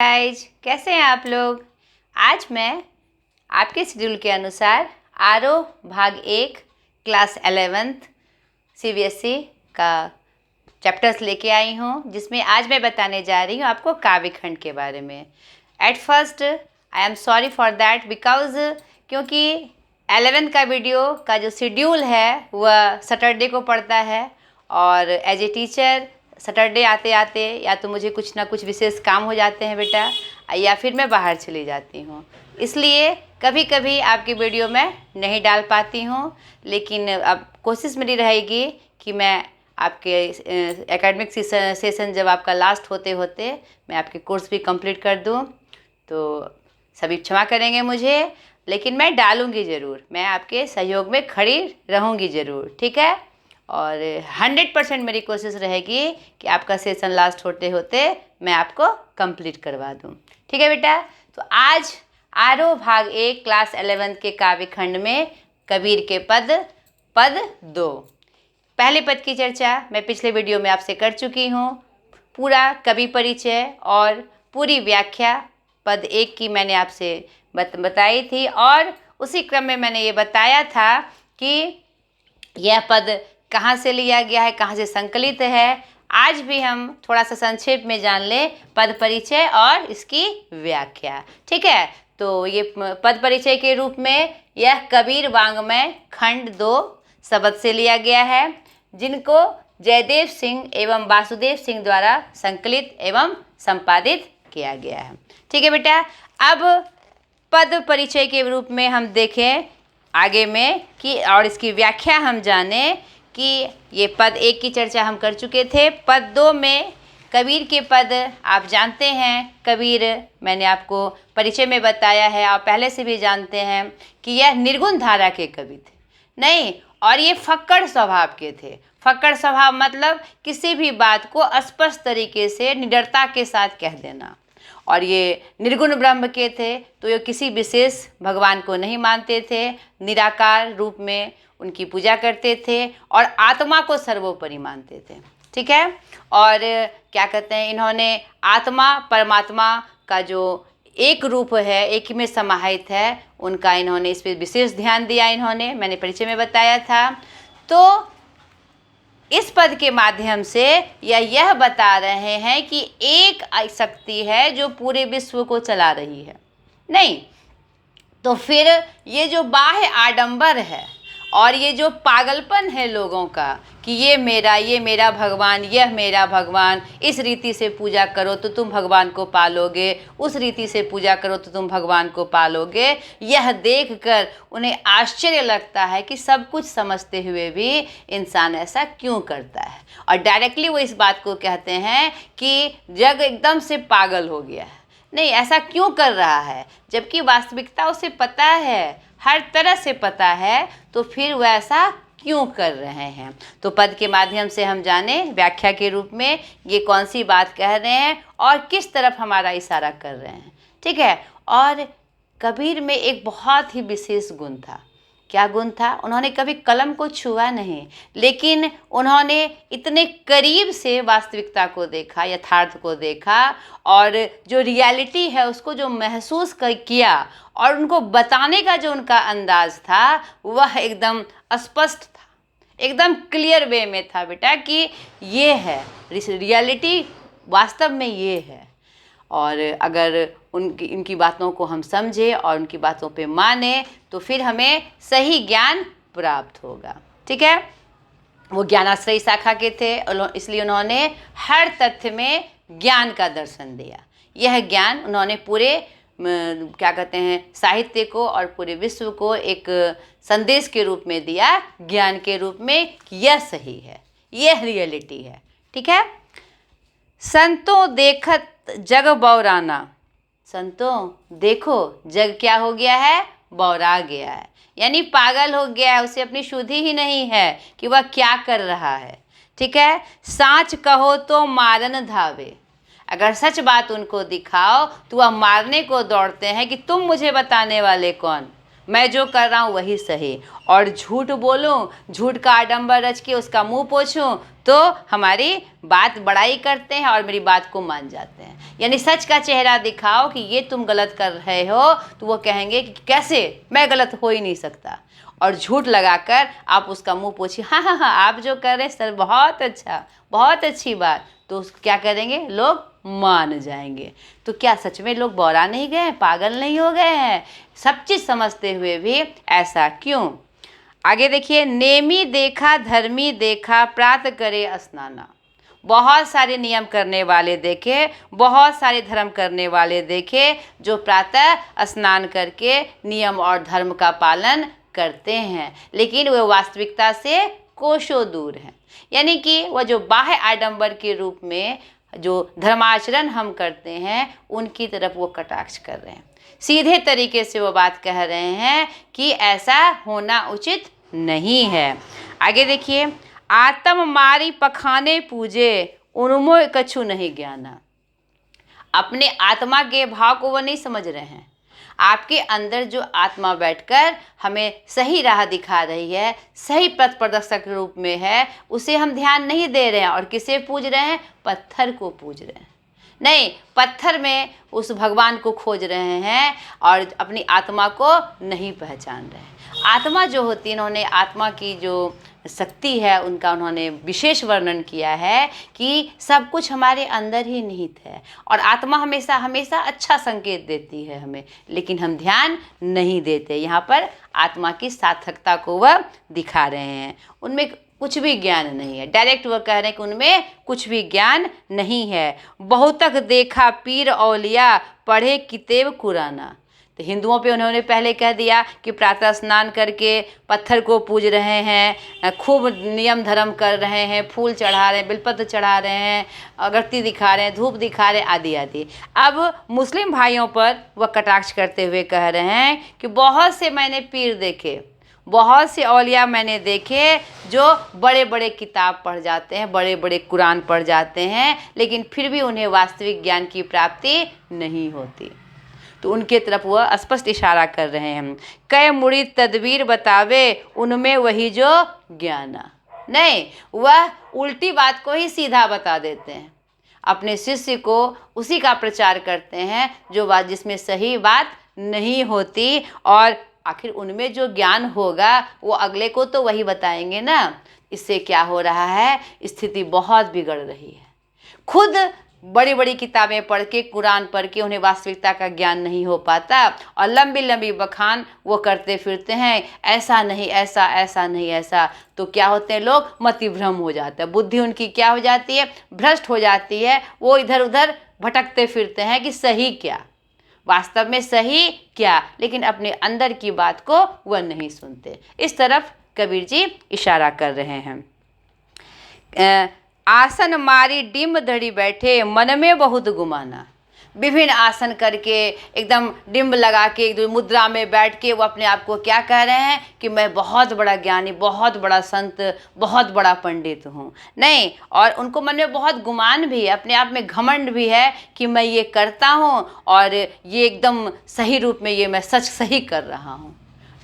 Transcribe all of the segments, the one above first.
Guys, कैसे हैं आप लोग। आज मैं आपके शेड्यूल के अनुसार आरओ भाग 1 क्लास 11th सीबीएसई का चैप्टर्स लेके आई हूँ, जिसमें आज मैं बताने जा रही हूँ आपको काव्य खंड के बारे में। At first I am sorry for that because क्योंकि 11th का वीडियो का जो शेड्यूल है वह सैटरडे को पड़ता है और एज ए टीचर सैटरडे आते आते या तो मुझे कुछ ना कुछ विशेष काम हो जाते हैं बेटा, या फिर मैं बाहर चली जाती हूँ, इसलिए कभी कभी आपकी वीडियो मैं नहीं डाल पाती हूँ। लेकिन अब कोशिश मेरी रहेगी कि मैं आपके एकेडमिक सेशन जब आपका लास्ट होते होते मैं आपके कोर्स भी कंप्लीट कर दूँ, तो सभी क्षमा करेंगे मुझे, लेकिन मैं डालूँगी ज़रूर, मैं आपके सहयोग में खड़ी रहूँगी ज़रूर, ठीक है। और 100% मेरी कोशिश रहेगी कि आपका सेशन लास्ट होते होते मैं आपको कंप्लीट करवा दूं, ठीक है बेटा। तो आज आरओ भाग 1 क्लास 11th के काव्य खंड में कबीर के पद 2 पहले पद की चर्चा मैं पिछले वीडियो में आपसे कर चुकी हूँ। पूरा कवि परिचय और पूरी व्याख्या पद 1 की मैंने आपसे बताई थी, और उसी क्रम में मैंने ये बताया था कि यह पद कहाँ से लिया गया है, कहाँ से संकलित है। आज भी हम थोड़ा सा संक्षेप में जान लें पद परिचय और इसकी व्याख्या, ठीक है। तो ये पद परिचय के रूप में यह कबीर वाङ्मय खंड 2 शब्द से लिया गया है, जिनको जयदेव सिंह एवं वासुदेव सिंह द्वारा संकलित एवं संपादित किया गया है, ठीक है बेटा। अब पद परिचय के रूप में हम देखें आगे में कि और इसकी व्याख्या हम जाने कि ये पद 1 की चर्चा हम कर चुके थे। पद 2 में कबीर के पद आप जानते हैं, कबीर मैंने आपको परिचय में बताया है, आप पहले से भी जानते हैं कि यह निर्गुण धारा के कवि थे, नहीं, और ये फक्कड़ स्वभाव के थे। फक्कड़ स्वभाव मतलब किसी भी बात को स्पष्ट तरीके से निडरता के साथ कह देना। और ये निर्गुण ब्रह्म के थे, तो ये किसी विशेष भगवान को नहीं मानते थे, निराकार रूप में उनकी पूजा करते थे और आत्मा को सर्वोपरि मानते थे, ठीक है। और क्या कहते हैं, इन्होंने आत्मा परमात्मा का जो एक रूप है, एक ही में समाहित है, उनका इन्होंने इस पर विशेष ध्यान दिया। इन्होंने मैंने परिचय में बताया था। तो इस पद के माध्यम से यह बता रहे हैं कि एक शक्ति है जो पूरे विश्व को चला रही है, नहीं तो फिर ये जो बाह्य आडंबर है और ये जो पागलपन है लोगों का कि ये मेरा भगवान, यह मेरा भगवान, इस रीति से पूजा करो तो तुम भगवान को पालोगे, उस रीति से पूजा करो तो तुम भगवान को पालोगे, यह देखकर उन्हें आश्चर्य लगता है कि सब कुछ समझते हुए भी इंसान ऐसा क्यों करता है। और डायरेक्टली वो इस बात को कहते हैं कि जग एकदम से पागल हो गया है, नहीं ऐसा क्यों कर रहा है, जबकि वास्तविकता उसे पता है, हर तरह से पता है, तो फिर वह ऐसा क्यों कर रहे हैं। तो पद के माध्यम से हम जाने व्याख्या के रूप में ये कौन सी बात कह रहे हैं और किस तरफ हमारा इशारा कर रहे हैं, ठीक है। और कबीर में एक बहुत ही विशेष गुण था। क्या गुण था? उन्होंने कभी कलम को छुआ नहीं, लेकिन उन्होंने इतने करीब से वास्तविकता को देखा, यथार्थ को देखा, और जो रियलिटी है उसको जो महसूस किया, और उनको बताने का जो उनका अंदाज था वह एकदम स्पष्ट था, एकदम क्लियर वे में था बेटा कि ये है रियलिटी, वास्तव में ये है। और अगर इनकी बातों को हम समझे और उनकी बातों पे माने तो फिर हमें सही ज्ञान प्राप्त होगा, ठीक है। वो ज्ञानाश्रयी शाखा के थे, इसलिए उन्होंने हर तथ्य में ज्ञान का दर्शन दिया। यह ज्ञान उन्होंने पूरे क्या कहते हैं साहित्य को और पूरे विश्व को एक संदेश के रूप में दिया, ज्ञान के रूप में, कि यह सही है, यह रियलिटी है, ठीक है। संतों देखत जग बौराना, संतों देखो जग क्या हो गया है, बौरा गया है, यानी पागल हो गया है, उसे अपनी शुद्धि ही नहीं है कि वह क्या कर रहा है, ठीक है। साच कहो तो मारन धावे, अगर सच बात उनको दिखाओ तो वह मारने को दौड़ते हैं कि तुम मुझे बताने वाले कौन, मैं जो कर रहा हूँ वही सही, और झूठ बोलूँ, झूठ का आडंबर रच के उसका मुंह पोछूं तो हमारी बात बड़ाई करते हैं और मेरी बात को मान जाते हैं। यानी सच का चेहरा दिखाओ कि ये तुम गलत कर रहे हो, तो वो कहेंगे कि कैसे, मैं गलत हो ही नहीं सकता। और झूठ लगाकर आप उसका मुंह पोछिए, हाँ हाँ हाँ आप जो कर रहे हैं सर बहुत अच्छा, बहुत अच्छी बात, तो क्या करेंगे, लोग मान जाएंगे। तो क्या सच में लोग बौरा नहीं गए, पागल नहीं हो गए हैं? सब चीज़ समझते हुए भी ऐसा क्यों? आगे देखिए, नेमी देखा धर्मी देखा प्रात करे स्नाना। बहुत सारे नियम करने वाले देखे, बहुत सारे धर्म करने वाले देखे जो प्रातः स्नान करके नियम और धर्म का पालन करते हैं, लेकिन वे वास्तविकता से कोसों दूर हैं। यानी कि वह जो बाह्य आडंबर के रूप में जो धर्माचरण हम करते हैं उनकी तरफ वो कटाक्ष कर रहे हैं। सीधे तरीके से वो बात कह रहे हैं कि ऐसा होना उचित नहीं है। आगे देखिए, आत्म मारी पखाने पूजे उन्मो कछु नहीं ज्ञाना। अपने आत्मा के भाव को वो नहीं समझ रहे हैं। आपके अंदर जो आत्मा बैठकर हमें सही राह दिखा रही है, सही पथ प्रदर्शक रूप में है, उसे हम ध्यान नहीं दे रहे हैं और किसे पूज रहे हैं, पत्थर को पूज रहे हैं। नहीं, पत्थर में उस भगवान को खोज रहे हैं और अपनी आत्मा को नहीं पहचान रहे हैं। आत्मा जो होती है, इन्होंने आत्मा की जो शक्ति है उनका उन्होंने विशेष वर्णन किया है कि सब कुछ हमारे अंदर ही निहित है और आत्मा हमेशा हमेशा अच्छा संकेत देती है हमें, लेकिन हम ध्यान नहीं देते। यहाँ पर आत्मा की सार्थकता को वह दिखा रहे हैं, उनमें कुछ भी ज्ञान नहीं है। डायरेक्ट वो कह रहे हैं कि उनमें कुछ भी ज्ञान नहीं है। बहुतक देखा पीर औलिया पढ़े किताब कुराना। तो हिंदुओं पे उन्होंने पहले कह दिया कि प्रातः स्नान करके पत्थर को पूज रहे हैं, खूब नियम धर्म कर रहे हैं, फूल चढ़ा रहे हैं, बिलपत्र चढ़ा रहे हैं, अगरबत्ती दिखा रहे हैं, धूप दिखा रहे हैं, आदि आदि। अब मुस्लिम भाइयों पर वह कटाक्ष करते हुए कह रहे हैं कि बहुत से मैंने पीर देखे, बहुत से औलिया मैंने देखे जो बड़े बड़े किताब पढ़ जाते हैं, बड़े बड़े कुरान पढ़ जाते हैं, लेकिन फिर भी उन्हें वास्तविक ज्ञान की प्राप्ति नहीं होती। तो उनके तरफ वह स्पष्ट इशारा कर रहे हैं। कै मुड़ी तदबीर बतावे उनमें वही जो ज्ञाना। नहीं, वह उल्टी बात को ही सीधा बता देते हैं, अपने शिष्य को उसी का प्रचार करते हैं जो बात जिसमें सही बात नहीं होती, और आखिर उनमें जो ज्ञान होगा वो अगले को तो वही बताएंगे ना। इससे क्या हो रहा है, स्थिति बहुत बिगड़ रही है। खुद बड़ी बड़ी किताबें पढ़ के, कुरान पढ़ के उन्हें वास्तविकता का ज्ञान नहीं हो पाता और लंबी लंबी बखान वो करते फिरते हैं, ऐसा नहीं ऐसा, ऐसा नहीं ऐसा। तो क्या होते हैं, लोग मतिभ्रम हो जाता है, बुद्धि उनकी क्या हो जाती है, भ्रष्ट हो जाती है। वो इधर उधर भटकते फिरते हैं कि सही क्या, वास्तव में सही क्या, लेकिन अपने अंदर की बात को वह नहीं सुनते। इस तरफ कबीर जी इशारा कर रहे हैं। आसन मारी डिम्ब धड़ी बैठे मन में बहुत गुमाना। विभिन्न आसन करके एकदम डिम्ब लगा के एक मुद्रा में बैठ के वो अपने आप को क्या कह रहे हैं कि मैं बहुत बड़ा ज्ञानी, बहुत बड़ा संत, बहुत बड़ा पंडित हूँ। नहीं, और उनको मन में बहुत गुमान भी है, अपने आप में घमंड भी है कि मैं ये करता हूँ और ये एकदम सही रूप में ये मैं सच सही कर रहा हूँ।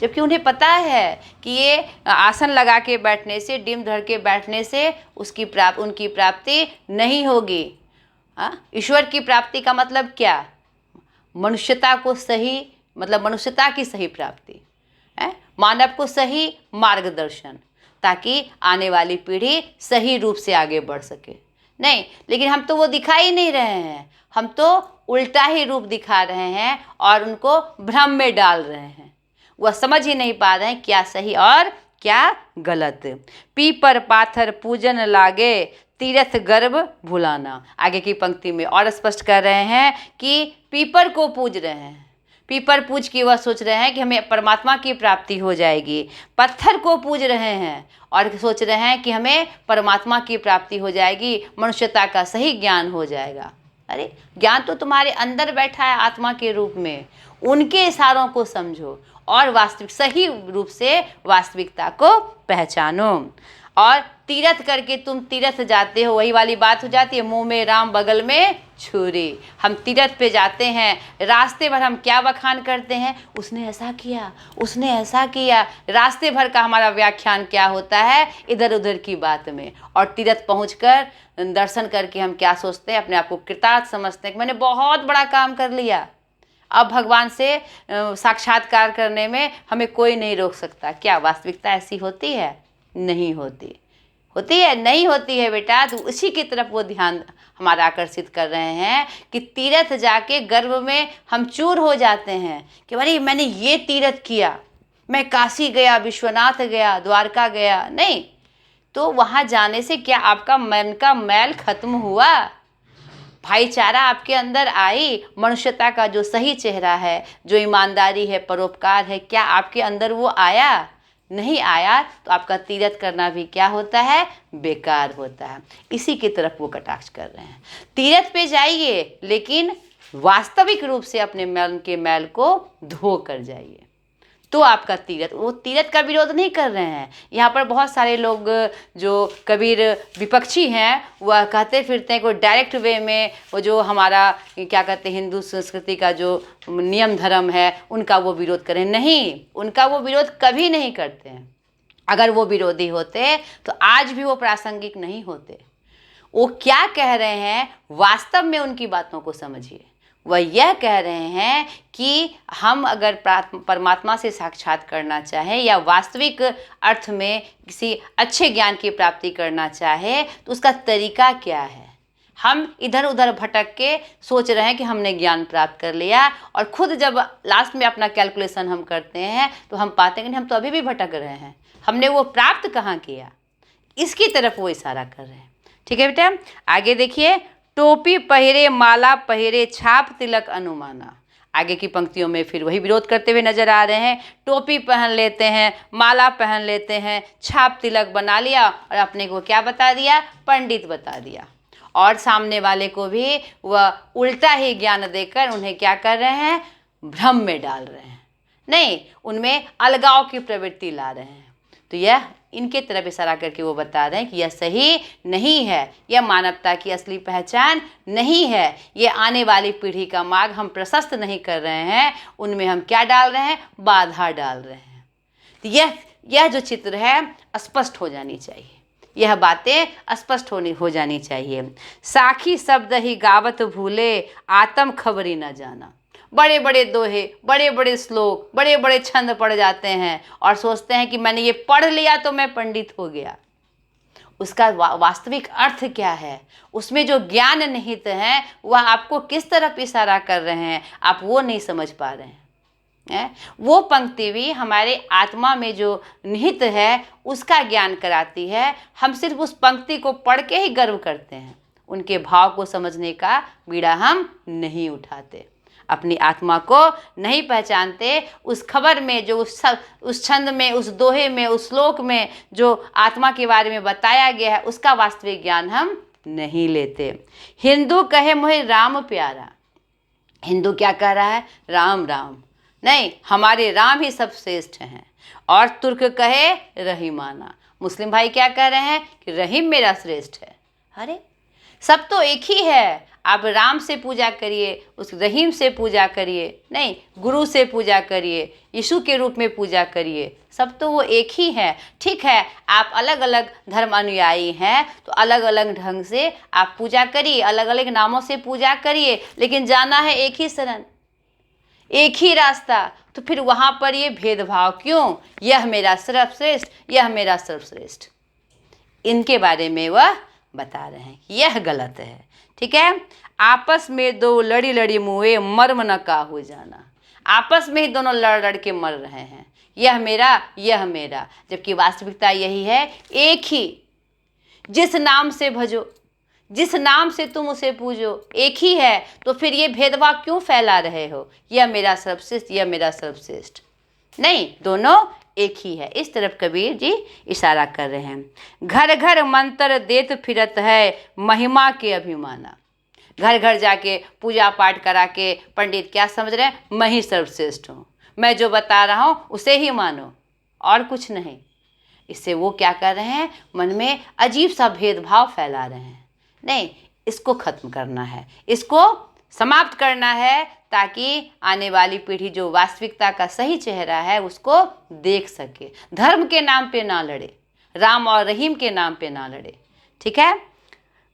जबकि उन्हें पता है कि ये आसन लगा के बैठने से, डिम्ब धर के बैठने से उनकी प्राप्ति नहीं होगी। ईश्वर की प्राप्ति का मतलब क्या, मनुष्यता को सही, मतलब मनुष्यता की सही प्राप्ति है, मानव को सही मार्गदर्शन, ताकि आने वाली पीढ़ी सही रूप से आगे बढ़ सके। नहीं, लेकिन हम तो वो दिखा ही नहीं रहे हैं, हम तो उल्टा ही रूप दिखा रहे हैं और उनको भ्रम में डाल रहे हैं। वह समझ ही नहीं पा रहे हैं क्या सही और क्या गलत। पीपर पाथर पूजन लागे तीर्थ गर्भ भुलाना। आगे की पंक्ति में और स्पष्ट कर रहे हैं कि पीपर को पूज रहे हैं, पीपर पूज के वह सोच रहे हैं कि हमें परमात्मा की प्राप्ति हो जाएगी। पत्थर को पूज रहे हैं और सोच रहे हैं कि हमें परमात्मा की प्राप्ति हो जाएगी, मनुष्यता का सही ज्ञान हो जाएगा। अरे, ज्ञान तो तुम्हारे अंदर बैठा है आत्मा के रूप में, उनके इशारों को समझो और वास्तविक सही रूप से वास्तविकता को पहचानो। और तीरथ करके तुम तीरथ जाते हो, वही वाली बात हो जाती है, मुंह में राम बगल में छुरी। हम तीरथ पे जाते हैं, रास्ते भर हम क्या बखान करते हैं, उसने ऐसा किया, उसने ऐसा किया। रास्ते भर का हमारा व्याख्यान क्या होता है, इधर उधर की बात में। और तीरथ पहुंचकर दर्शन करके हम क्या सोचते हैं, अपने आप को कृतार्थ समझते हैं कि मैंने बहुत बड़ा काम कर लिया, अब भगवान से साक्षात्कार करने में हमें कोई नहीं रोक सकता। क्या वास्तविकता ऐसी होती है? नहीं होती। होती है? नहीं होती है बेटा। तो उसी की तरफ वो ध्यान हमारा आकर्षित कर रहे हैं कि तीर्थ जाके गर्व में हम चूर हो जाते हैं कि अरे मैंने ये तीर्थ किया, मैं काशी गया, विश्वनाथ गया, द्वारका गया। नहीं, तो वहाँ जाने से क्या आपका मन का मैल खत्म हुआ? भाईचारा आपके अंदर आई? मनुष्यता का जो सही चेहरा है, जो ईमानदारी है, परोपकार है, क्या आपके अंदर वो आया? नहीं आया तो आपका तीरथ करना भी क्या होता है? बेकार होता है। इसी की तरफ वो कटाक्ष कर रहे हैं। तीरथ पे जाइए, लेकिन वास्तविक रूप से अपने मन के मैल को धो कर जाइए, तो आपका तीरथ। वो तीरथ का विरोध नहीं कर रहे हैं। यहाँ पर बहुत सारे लोग जो कबीर विपक्षी हैं, वह कहते फिरते हैं कोई डायरेक्ट वे में वो जो हमारा क्या कहते हैं हिंदू संस्कृति का जो नियम धर्म है उनका वो विरोध करें। नहीं, उनका वो विरोध कभी नहीं करते हैं। अगर वो विरोधी होते तो आज भी वो प्रासंगिक नहीं होते। वो क्या कह रहे हैं, वास्तव में उनकी बातों को समझिए। वह यह कह रहे हैं कि हम अगर परमात्मा से साक्षात करना चाहें या वास्तविक अर्थ में किसी अच्छे ज्ञान की प्राप्ति करना चाहे तो उसका तरीका क्या है। हम इधर उधर भटक के सोच रहे हैं कि हमने ज्ञान प्राप्त कर लिया, और खुद जब लास्ट में अपना कैलकुलेशन हम करते हैं तो हम पाते हैं कि हम तो अभी भी भटक रहे हैं, हमने वो प्राप्त कहाँ किया। इसकी तरफ वो इशारा कर रहे हैं। ठीक है बेटा, आगे देखिए। टोपी पहिरे, माला पहिरे, छाप तिलक अनुमाना। आगे की पंक्तियों में फिर वही विरोध करते हुए नजर आ रहे हैं। टोपी पहन लेते हैं, माला पहन लेते हैं, छाप तिलक बना लिया और अपने को क्या बता दिया? पंडित बता दिया। और सामने वाले को भी वह उल्टा ही ज्ञान देकर उन्हें क्या कर रहे हैं? भ्रम में डाल रहे हैं। नहीं, उनमें अलगाव की प्रवृत्ति ला रहे हैं। तो यह इनके तरफ इशारा करके वो बता रहे हैं कि यह सही नहीं है, यह मानवता की असली पहचान नहीं है, ये आने वाली पीढ़ी का मार्ग हम प्रशस्त नहीं कर रहे हैं, उनमें हम क्या डाल रहे हैं? बाधा डाल रहे हैं। तो यह जो चित्र है स्पष्ट हो जानी चाहिए, यह बातें स्पष्ट हो जानी चाहिए। साखी शब्द ही गावत भूले, आत्म खबरी न जाना। बड़े बड़े दोहे, बड़े बड़े श्लोक, बड़े बड़े छंद पढ़ जाते हैं और सोचते हैं कि मैंने ये पढ़ लिया तो मैं पंडित हो गया। उसका वास्तविक अर्थ क्या है, उसमें जो ज्ञान निहित है वह आपको किस तरफ इशारा कर रहे हैं, आप वो नहीं समझ पा रहे हैं। वो पंक्ति भी हमारे आत्मा में जो निहित है उसका ज्ञान कराती है। हम सिर्फ उस पंक्ति को पढ़ के ही गर्व करते हैं, उनके भाव को समझने का बीड़ा हम नहीं उठाते, अपनी आत्मा को नहीं पहचानते। उस खबर में जो उस छंद में, उस दोहे में, उस श्लोक में जो आत्मा के बारे में बताया गया है उसका वास्तविक ज्ञान हम नहीं लेते। हिंदू कहे मुझे राम प्यारा, हिंदू क्या कह रहा है? राम राम। नहीं, हमारे राम ही सब श्रेष्ठ हैं। और तुर्क कहे रहीमाना, मुस्लिम भाई क्या कह रहे हैं कि रहीम मेरा श्रेष्ठ है। अरे सब तो एक ही है, आप राम से पूजा करिए, उस रहीम से पूजा करिए, नहीं गुरु से पूजा करिए, यीशु के रूप में पूजा करिए, सब तो वो एक ही है। ठीक है, आप अलग अलग धर्म अनुयायी हैं तो अलग अलग ढंग से आप पूजा करिए, अलग अलग नामों से पूजा करिए, लेकिन जाना है एक ही शरण, एक ही रास्ता। तो फिर वहाँ पर ये भेदभाव क्यों? यह मेरा सर्वश्रेष्ठ, यह मेरा सर्वश्रेष्ठ, इनके बारे में वह बता रहे हैं। यह गलत है। ठीक है, आपस में दो लड़ी लड़ी मुए, मर्म न का हो जाना। आपस में ही दोनों लड़ के मर रहे हैं, यह मेरा, यह मेरा, जबकि वास्तविकता यही है, एक ही। जिस नाम से भजो, जिस नाम से तुम उसे पूजो, एक ही है, तो फिर ये भेदभाव क्यों फैला रहे हो? यह मेरा सर्वश्रेष्ठ, यह मेरा सर्वश्रेष्ठ, नहीं, दोनों एक ही है। इस तरफ कबीर जी इशारा कर रहे हैं। घर घर मंत्र देत फिरत है, महिमा के अभिमाना। घर घर जाके पूजा पाठ करा के पंडित क्या समझ रहे हैं? मैं ही सर्वश्रेष्ठ हूँ, मैं जो बता रहा हूँ उसे ही मानो और कुछ नहीं। इससे वो क्या कर रहे हैं, मन में अजीब सा भेदभाव फैला रहे हैं। नहीं, इसको खत्म करना है, इसको समाप्त करना है, ताकि आने वाली पीढ़ी जो वास्तविकता का सही चेहरा है उसको देख सके। धर्म के नाम पे ना लड़े, राम और रहीम के नाम पे ना लड़े, ठीक है।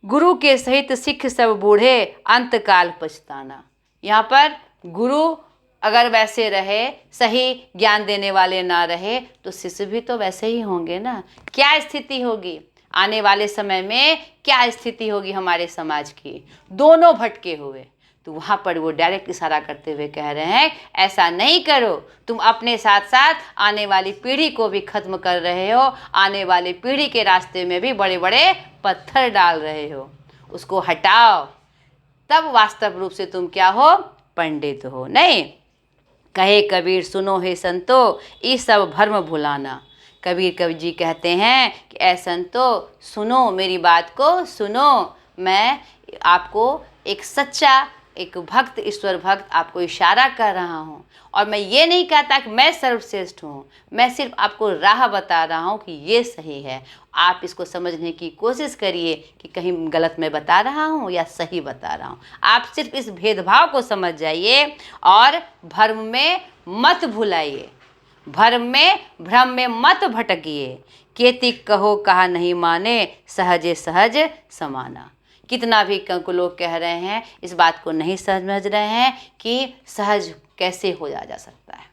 गुरु के सहित सिख सब बूढ़े, अंत काल पछताना। यहाँ पर गुरु अगर वैसे रहे, सही ज्ञान देने वाले ना रहे, तो शिष्य भी तो वैसे ही होंगे ना। क्या स्थिति होगी आने वाले समय में, क्या स्थिति होगी हमारे समाज की, दोनों भटके हुए। तो वहाँ पर वो डायरेक्ट इशारा करते हुए कह रहे हैं, ऐसा नहीं करो, तुम अपने साथ साथ आने वाली पीढ़ी को भी खत्म कर रहे हो, आने वाली पीढ़ी के रास्ते में भी बड़े बड़े पत्थर डाल रहे हो, उसको हटाओ, तब वास्तव रूप से तुम क्या हो, पंडित हो। नहीं, कहे कबीर सुनो हे संतो, ये सब भ्रम भुलाना। कबीर जी कहते हैं कि ऐ संतो सुनो, मेरी बात को सुनो, मैं आपको एक सच्चा, एक भक्त, ईश्वर भक्त आपको इशारा कर रहा हूँ। और मैं ये नहीं कहता कि मैं सर्वश्रेष्ठ हूँ, मैं सिर्फ आपको राह बता रहा हूँ कि ये सही है। आप इसको समझने की कोशिश करिए कि कहीं गलत मैं बता रहा हूँ या सही बता रहा हूँ। आप सिर्फ इस भेदभाव को समझ जाइए और भ्रम में मत भुलाइए, भ्रम में मत भटकिए। केति कहो कहा नहीं माने, सहजे सहज समाना। कितना भी लोग कह रहे हैं, इस बात को नहीं समझ रहे हैं कि सहज कैसे हो जा सकता है।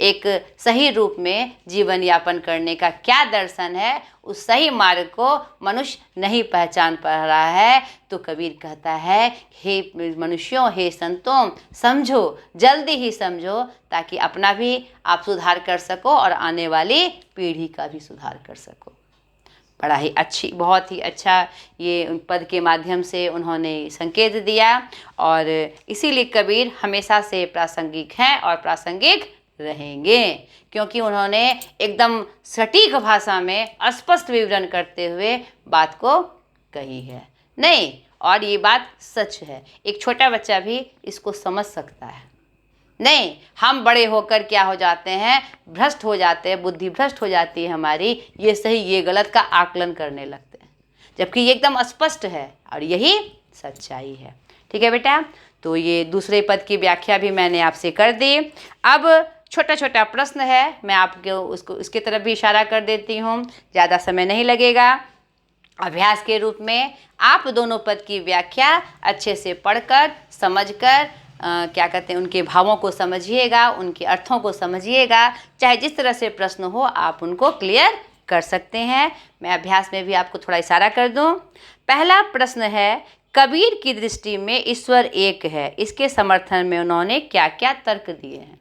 एक सही रूप में जीवन यापन करने का क्या दर्शन है, उस सही मार्ग को मनुष्य नहीं पहचान पा रहा है। तो कबीर कहता है, हे मनुष्यों, हे संतों, समझो, जल्दी ही समझो, ताकि अपना भी आप सुधार कर सको और आने वाली पीढ़ी का भी सुधार कर सको। बड़ा ही अच्छी, बहुत ही अच्छा ये पद के माध्यम से उन्होंने संकेत दिया, और इसीलिए कबीर हमेशा से प्रासंगिक हैं और प्रासंगिक रहेंगे, क्योंकि उन्होंने एकदम सटीक भाषा में स्पष्ट विवरण करते हुए बात को कही है। नहीं, और ये बात सच है, एक छोटा बच्चा भी इसको समझ सकता है। नहीं, हम बड़े होकर क्या हो जाते हैं, भ्रष्ट हो जाते हैं, बुद्धि भ्रष्ट हो जाती है हमारी, ये सही ये गलत का आकलन करने लगते हैं, जबकि ये एकदम स्पष्ट है और यही सच्चाई है। ठीक है बेटा, तो ये दूसरे पद की व्याख्या भी मैंने आपसे कर दी। अब छोटा छोटा प्रश्न है, मैं आपको उसके तरफ भी इशारा कर देती हूँ, ज़्यादा समय नहीं लगेगा। अभ्यास के रूप में आप दोनों पद की व्याख्या अच्छे से पढ़कर, समझकर, क्या कहते हैं, उनके भावों को समझिएगा, उनके अर्थों को समझिएगा। चाहे जिस तरह से प्रश्न हो आप उनको क्लियर कर सकते हैं। मैं अभ्यास में भी आपको थोड़ा इशारा कर दूं। पहला प्रश्न है, कबीर की दृष्टि में ईश्वर एक है, इसके समर्थन में उन्होंने क्या क्या तर्क दिए हैं।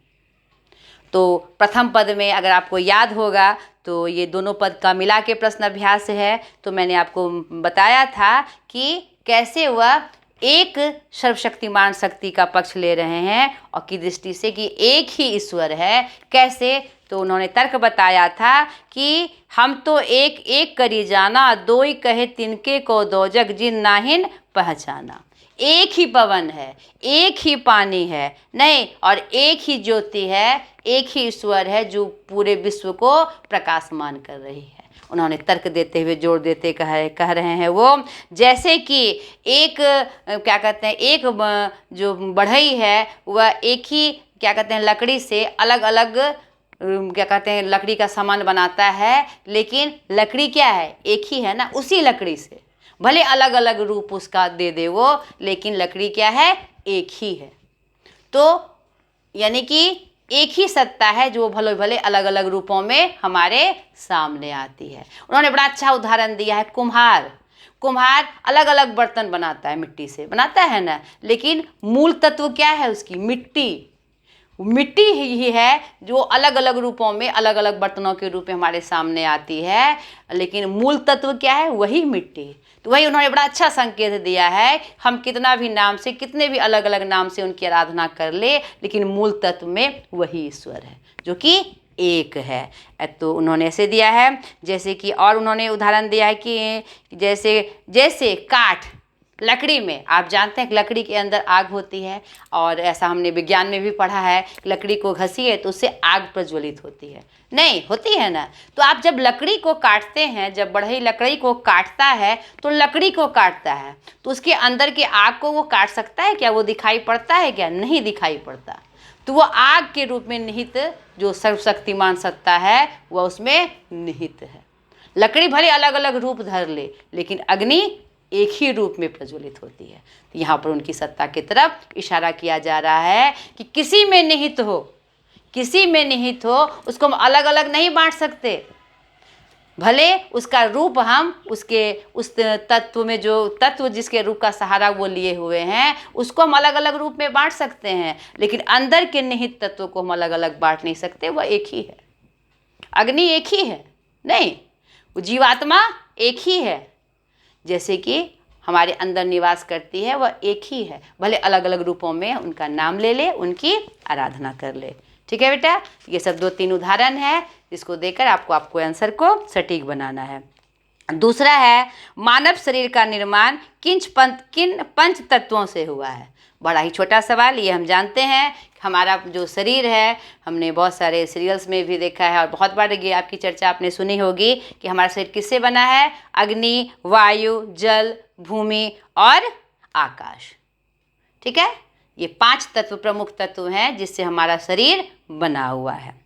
तो प्रथम पद में अगर आपको याद होगा तो ये दोनों पद का मिला के प्रश्न अभ्यास है। तो मैंने आपको बताया था कि कैसे वह एक सर्वशक्तिमान शक्ति का पक्ष ले रहे हैं और की दृष्टि से कि एक ही ईश्वर है। कैसे, तो उन्होंने तर्क बताया था कि हम तो एक एक करी जाना, दोई कहे तिनके को दो जग जिन नाहिन पहचाना। एक ही पवन है, एक ही पानी है, नहीं, और एक ही ज्योति है, एक ही ईश्वर है जो पूरे विश्व को प्रकाशमान कर रही है। उन्होंने तर्क देते हुए जोर देते कह रहे हैं वो, जैसे कि एक क्या कहते हैं, एक जो बढ़ई है वह एक ही क्या कहते हैं लकड़ी से अलग अलग क्या कहते हैं लकड़ी का सामान बनाता है, लेकिन लकड़ी क्या है, एक ही है ना। उसी लकड़ी से भले अलग अलग रूप उसका दे दे वो, लेकिन लकड़ी क्या है, एक ही है। तो यानी कि एक ही सत्ता है जो भले भले अलग अलग रूपों में हमारे सामने आती है। उन्होंने बड़ा अच्छा उदाहरण दिया है, कुम्हार अलग अलग बर्तन बनाता है, मिट्टी से बनाता है ना, लेकिन मूल तत्व क्या है उसकी, मिट्टी ही है जो अलग अलग रूपों में अलग अलग बर्तनों के रूप में हमारे सामने आती है, लेकिन मूल तत्व क्या है, वही मिट्टी। तो वही उन्होंने बड़ा अच्छा संकेत दिया है, हम कितना भी नाम से, कितने भी अलग अलग नाम से उनकी आराधना कर ले, लेकिन मूल तत्व में वही ईश्वर है जो कि एक है। तो उन्होंने ऐसे दिया है, जैसे कि और उन्होंने उदाहरण दिया है कि जैसे काठ, लकड़ी में आप जानते हैं कि लकड़ी के अंदर आग होती है, और ऐसा हमने विज्ञान में भी पढ़ा है, लकड़ी को घसीए तो उससे आग प्रज्वलित होती है, नहीं होती है ना। तो आप जब लकड़ी को काटते हैं, जब बढ़ई लकड़ी को काटता है तो लकड़ी को काटता है, तो उसके अंदर के आग को वो काट सकता है क्या? वो दिखाई पड़ता है क्या? नहीं दिखाई पड़ता। तो वो आग के रूप में निहित जो सर्वशक्तिमान सत्ता है वह उसमें निहित है। लकड़ी भले अलग अलग रूप धर ले, लेकिन अग्नि एक ही रूप में प्रज्वलित होती है। तो यहाँ पर उनकी सत्ता की तरफ इशारा किया जा रहा है कि किसी में निहित हो, किसी में निहित हो, उसको हम अलग अलग नहीं बांट सकते। भले उसका रूप हम उसके उस तत्व में, जो तत्व जिसके रूप का सहारा वो लिए हुए हैं, उसको हम अलग अलग रूप में बांट सकते हैं, लेकिन अंदर के निहित तत्व को हम अलग अलग बांट नहीं सकते। वह एक ही है, अग्नि एक ही है, नहीं, वो जीवात्मा एक ही है, जैसे कि हमारे अंदर निवास करती है वह एक ही है, भले अलग अलग रूपों में उनका नाम ले ले, उनकी आराधना कर ले। ठीक है बेटा, ये सब 2-3 उदाहरण है जिसको देकर आपको आंसर को सटीक बनाना है। दूसरा है, मानव शरीर का निर्माण किन पंच तत्वों से हुआ है? बड़ा ही छोटा सवाल, ये हम जानते हैं हमारा जो शरीर है, हमने बहुत सारे सीरियल्स में भी देखा है और बहुत बार ये आपकी चर्चा आपने सुनी होगी कि हमारा शरीर किससे बना है? अग्नि, वायु, जल, भूमि और आकाश। ठीक है, ये 5 तत्व प्रमुख तत्व हैं जिससे हमारा शरीर बना हुआ है।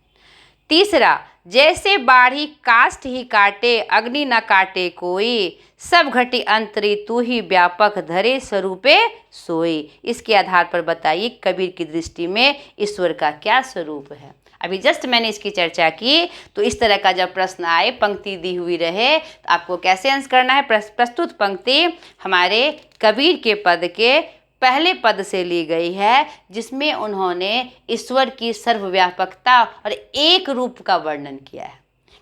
तीसरा, जैसे बाढ़ी काष्ठ ही काटे, अग्नि न काटे कोई, सब घटी अंतरी तू ही व्यापक धरे स्वरूपे सोई। इसके आधार पर बताइए कबीर की दृष्टि में ईश्वर का क्या स्वरूप है? अभी जस्ट मैंने इसकी चर्चा की, तो इस तरह का जब प्रश्न आए, पंक्ति दी हुई रहे, तो आपको कैसे आंसर करना है? प्रस्तुत पंक्ति हमारे कबीर के पद के पहले पद से ली गई है, जिसमें उन्होंने ईश्वर की सर्वव्यापकता और एक रूप का वर्णन किया है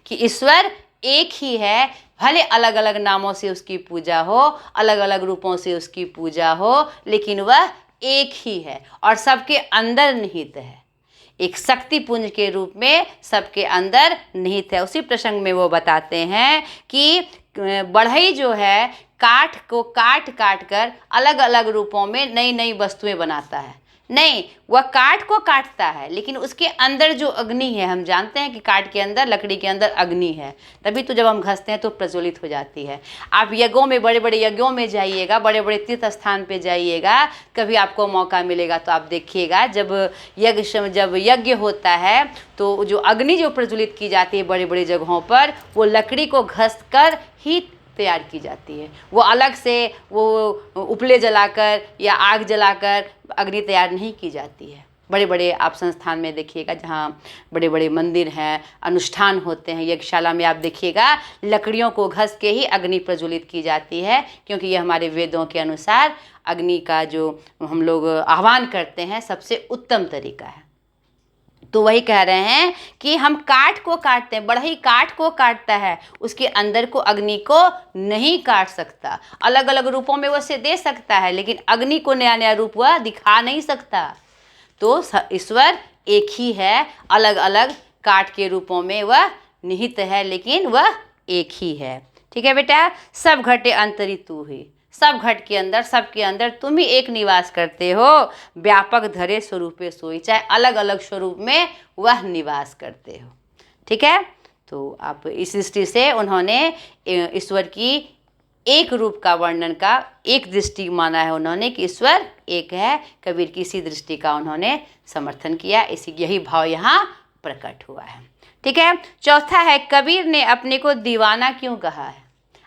कि ईश्वर एक ही है, भले अलग अलग नामों से उसकी पूजा हो, अलग अलग रूपों से उसकी पूजा हो, लेकिन वह एक ही है और सबके अंदर निहित है, एक शक्ति पुंज के रूप में सबके अंदर निहित है। उसी प्रसंग में वो बताते हैं कि बढ़ई जो है काठ को काट कर अलग अलग रूपों में नई नई वस्तुएं बनाता है। नहीं, वह काठ को काटता है, लेकिन उसके अंदर जो अग्नि है, हम जानते हैं कि काठ के अंदर, लकड़ी के अंदर अग्नि है, तभी तो जब हम घसते हैं तो प्रज्वलित हो जाती है। आप यज्ञों में, बड़े बड़े यज्ञों में जाइएगा, बड़े बड़े तीर्थ स्थान पे जाइएगा, कभी आपको मौका मिलेगा तो आप देखिएगा, जब यज्ञ होता है तो जो अग्नि जो प्रज्वलित की जाती है बड़े बड़े जगहों पर, वो लकड़ी को घस कर ही तैयार की जाती है। वो अलग से वो उपले जलाकर या आग जलाकर अग्नि तैयार नहीं की जाती है। बड़े बड़े आप संस्थान में देखिएगा, जहाँ बड़े बड़े मंदिर हैं, अनुष्ठान होते हैं, यज्ञशाला में आप देखिएगा लकड़ियों को घस के ही अग्नि प्रज्वलित की जाती है, क्योंकि ये हमारे वेदों के अनुसार अग्नि का जो हम लोग आह्वान करते हैं सबसे उत्तम तरीका है। तो वही कह रहे हैं कि हम काठ को काटते हैं, बढ़ई काठ को काटता है, उसके अंदर को अग्नि को नहीं काट सकता। अलग अलग रूपों में वो उसे दे सकता है, लेकिन अग्नि को नया नया रूप वह दिखा नहीं सकता। तो ईश्वर एक ही है, अलग अलग काठ के रूपों में वह निहित है, लेकिन वह एक ही है। ठीक है बेटा, सब घटे अंतरी तू ही, सब घट के अंदर, सबके अंदर तुम ही एक निवास करते हो, व्यापक धरे स्वरूपे सोई, चाहे अलग अलग स्वरूप में वह निवास करते हो। ठीक है, तो आप इस दृष्टि से उन्होंने ईश्वर की एक रूप का वर्णन का एक दृष्टि माना है उन्होंने कि ईश्वर एक है। कबीर की इसी दृष्टि का उन्होंने समर्थन किया, इसी यही भाव यहाँ प्रकट हुआ है। ठीक है, चौथा है, कबीर ने अपने को दीवाना क्यों कहा है?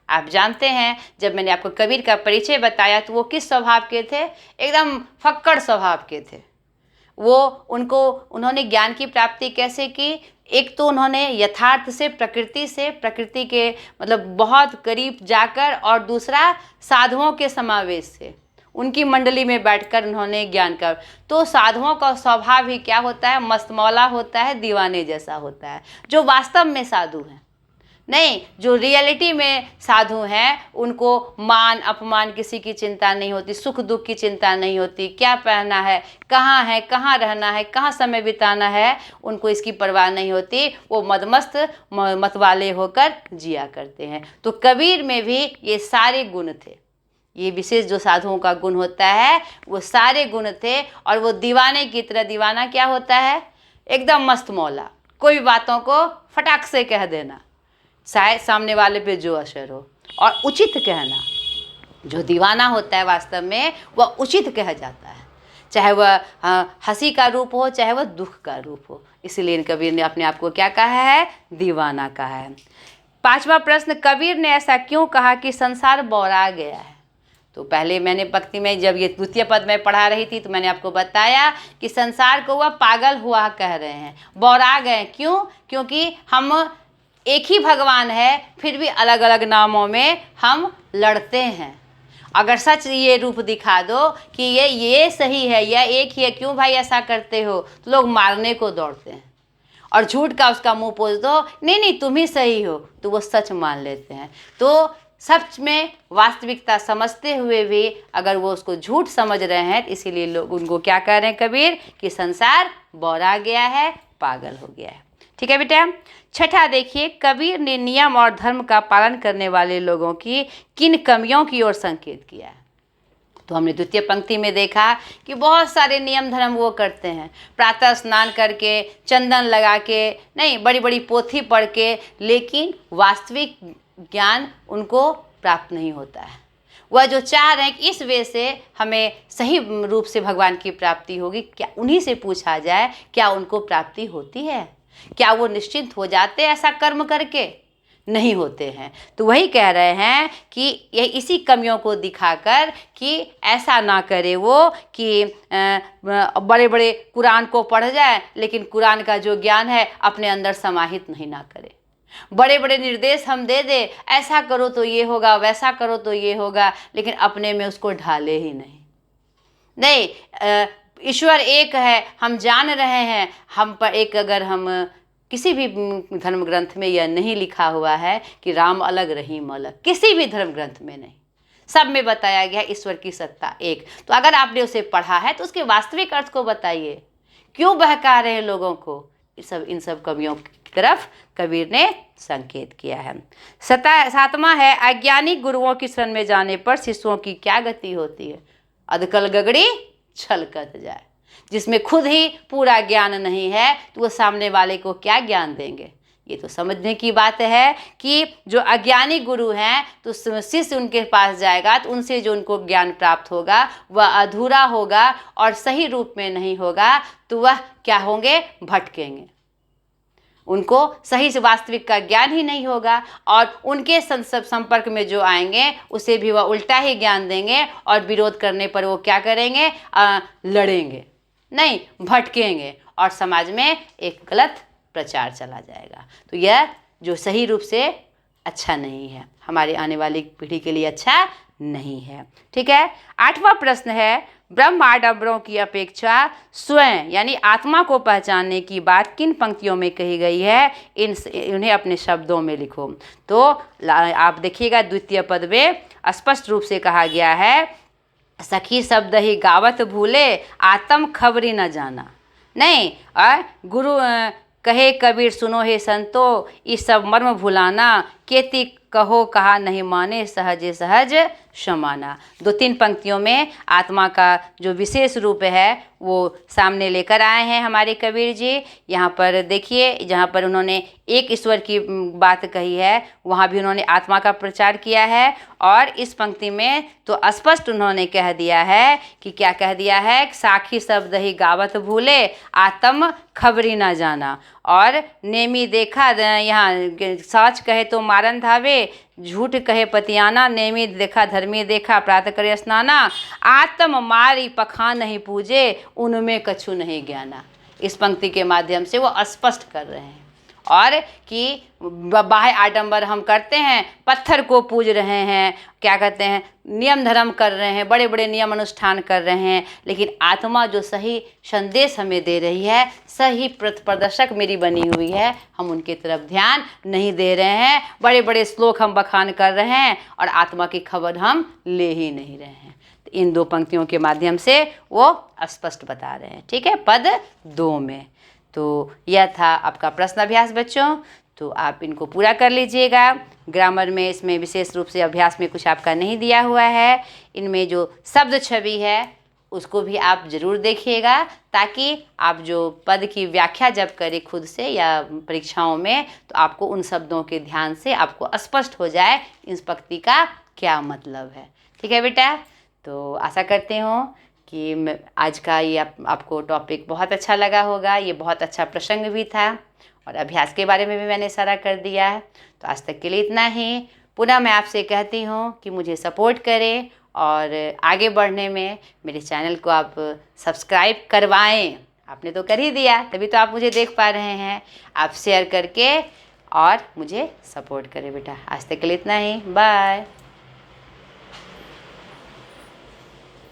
आप जानते हैं, जब मैंने आपको कबीर का परिचय बताया तो वो किस स्वभाव के थे? एकदम फक्कड़ स्वभाव के थे। उन्होंने ज्ञान की प्राप्ति कैसे की? एक तो उन्होंने यथार्थ से, प्रकृति के मतलब बहुत करीब जाकर, और दूसरा साधुओं के समावेश से, उनकी मंडली में बैठकर उन्होंने ज्ञान का। तो साधुओं का स्वभाव ही क्या होता है? मस्तमौला होता है, दीवाने जैसा होता है, जो वास्तव में साधु हैं। नहीं, जो रियलिटी में साधु हैं उनको मान अपमान किसी की चिंता नहीं होती, सुख दुख की चिंता नहीं होती, क्या पहनना है, कहाँ रहना है, कहाँ समय बिताना है, उनको इसकी परवाह नहीं होती। वो मदमस्त मतवाले होकर जिया करते हैं। तो कबीर में भी ये सारे गुण थे, ये विशेष जो साधुओं का गुण होता है वो सारे गुण थे। और वो दीवाने की तरह, दीवाना क्या होता है? एकदम मस्त मौला, कोई बातों को फटाक से कह देना, शायद सामने वाले पे जो असर हो, और उचित कहना। जो दीवाना होता है वास्तव में वह उचित कह जाता है, चाहे वह हंसी का रूप हो, चाहे वह दुख का रूप हो। इसलिए कबीर ने अपने आप को क्या कहा है? दीवाना कहा है। 5वां प्रश्न, कबीर ने ऐसा क्यों कहा कि संसार बौरा गया है? तो पहले मैंने पंक्ति में जब ये द्वितीय पद में पढ़ा रही थी तो मैंने आपको बताया कि संसार को वह पागल हुआ कह रहे हैं, बौरा गए। क्यों? क्योंकि हम एक ही भगवान है, फिर भी अलग अलग नामों में हम लड़ते हैं। अगर सच ये रूप दिखा दो कि ये सही है या एक ही है, क्यों भाई ऐसा करते हो, तो लोग मारने को दौड़ते हैं। और झूठ का उसका मुंह पोंछ दो, नहीं नहीं तुम ही सही हो, तो वो सच मान लेते हैं। तो सच में वास्तविकता समझते हुए भी अगर वो उसको झूठ समझ रहे हैं, इसीलिए लोग उनको क्या कह रहे हैं कबीर? कि संसार बौरा गया है, पागल हो गया है। ठीक है बेटा। 6ठा देखिए, कबीर ने नियम और धर्म का पालन करने वाले लोगों की किन कमियों की ओर संकेत किया है? तो हमने द्वितीय पंक्ति में देखा कि बहुत सारे नियम धर्म वो करते हैं, प्रातः स्नान करके, चंदन लगा के, नहीं बड़ी बड़ी पोथी पढ़ के, लेकिन वास्तविक ज्ञान उनको प्राप्त नहीं होता है। वह जो चाह रहे हैं कि इस वे से हमें सही रूप से भगवान की प्राप्ति होगी, क्या उन्हीं से पूछा जाए क्या उनको प्राप्ति होती है? क्या वो निश्चिंत हो जाते हैं ऐसा कर्म करके? नहीं होते हैं। तो वही कह रहे हैं कि ये इसी कमियों को दिखाकर कि ऐसा ना करे वो कि बड़े बड़े कुरान को पढ़ जाए लेकिन कुरान का जो ज्ञान है अपने अंदर समाहित नहीं ना करे। बड़े बड़े निर्देश हम दे दे, ऐसा करो तो ये होगा, वैसा करो तो ये होगा, लेकिन अपने में उसको ढाले ही नहीं। ईश्वर एक है, हम जान रहे हैं, हम पर एक अगर हम किसी भी धर्म ग्रंथ में यह नहीं लिखा हुआ है कि राम अलग रहीम अलग, किसी भी धर्म ग्रंथ में नहीं, सब में बताया गया है ईश्वर की सत्ता एक। तो अगर आपने उसे पढ़ा है तो उसके वास्तविक अर्थ को बताइए, क्यों बहका रहे हैं लोगों को? इन सब कवियों की तरफ कबीर ने संकेत किया है। 7वां है, अज्ञानी गुरुओं की शरण में जाने पर शिष्यों की क्या गति होती है? अधकल गगड़ी छलकत जाए। जिसमें खुद ही पूरा ज्ञान नहीं है तो वो सामने वाले को क्या ज्ञान देंगे? ये तो समझने की बात है कि जो अज्ञानी गुरु हैं तो शिष्य उनके पास जाएगा तो उनसे जो उनको ज्ञान प्राप्त होगा वह अधूरा होगा और सही रूप में नहीं होगा, तो वह क्या होंगे? भटकेंगे। उनको सही से वास्तविक का ज्ञान ही नहीं होगा और उनके संपर्क में जो आएंगे उसे भी वह उल्टा ही ज्ञान देंगे और विरोध करने पर वो क्या करेंगे? लड़ेंगे नहीं, भटकेंगे और समाज में एक गलत प्रचार चला जाएगा। तो यह जो सही रूप से अच्छा नहीं है, हमारे आने वाली पीढ़ी के लिए अच्छा नहीं है। ठीक है। 8वां प्रश्न है, ब्रह्म आडंबरों की अपेक्षा स्वयं यानी आत्मा को पहचानने की बात किन पंक्तियों में कही गई है? उन्हें अपने शब्दों में लिखो। तो आप देखिएगा द्वितीय पद में स्पष्ट रूप से कहा गया है, सखी शब्द ही गावत भूले, आत्म खबरी न जाना। नहीं, गुरु कहे कबीर सुनो हे संतो, इस सब मर्म भुलाना, केती कहो कहा नहीं माने, सहजे सहज समाना। 2-3 पंक्तियों में आत्मा का जो विशेष रूप है वो सामने लेकर आए हैं हमारे कबीर जी। यहाँ पर देखिए, जहाँ पर उन्होंने एक ईश्वर की बात कही है वहाँ भी उन्होंने आत्मा का प्रचार किया है, और इस पंक्ति में तो स्पष्ट उन्होंने कह दिया है कि क्या कह दिया है? साखी शब्द ही गावत भूले, आत्म खबरी ना जाना। और नेमी देखा, यहाँ सच कहे तो मारन धावे, झूठ कहे पतियाना, नेमी देखा धर्मी देखा, प्रातः करे स्नाना, आत्म मारी पखान नहीं पूजे, उनमें कछु नहीं ज्ञाना। इस पंक्ति के माध्यम से वो स्पष्ट कर रहे हैं और कि बाह्य आडंबर हम करते हैं, पत्थर को पूज रहे हैं, क्या कहते हैं, नियम धर्म कर रहे हैं, बड़े बड़े नियम अनुष्ठान कर रहे हैं, लेकिन आत्मा जो सही संदेश हमें दे रही है, सही प्रदर्शक मेरी बनी हुई है, हम उनके तरफ ध्यान नहीं दे रहे हैं। बड़े बड़े श्लोक हम बखान कर रहे हैं और आत्मा की खबर हम ले ही नहीं रहे हैं। तो इन 2 पंक्तियों के माध्यम से वो स्पष्ट बता रहे हैं। ठीक है, पद 2 में। तो यह था आपका प्रश्न अभ्यास बच्चों। तो आप इनको पूरा कर लीजिएगा। ग्रामर में इसमें विशेष रूप से अभ्यास में कुछ आपका नहीं दिया हुआ है। इनमें जो शब्द छवि है उसको भी आप ज़रूर देखिएगा, ताकि आप जो पद की व्याख्या जब करें खुद से या परीक्षाओं में, तो आपको उन शब्दों के ध्यान से आपको स्पष्ट हो जाए इस पंक्ति का क्या मतलब है। ठीक है बेटा, तो आशा करती हूँ कि आज का ये आपको टॉपिक बहुत अच्छा लगा होगा। ये बहुत अच्छा प्रसंग भी था और अभ्यास के बारे में भी मैंने सारा कर दिया है। तो आज तक के लिए इतना ही। पुनः मैं आपसे कहती हूँ कि मुझे सपोर्ट करें और आगे बढ़ने में मेरे चैनल को आप सब्सक्राइब करवाएं। आपने तो कर ही दिया, तभी तो आप मुझे देख पा रहे हैं। आप शेयर करके और मुझे सपोर्ट करें बेटा। आज तक के लिए इतना ही। बाय।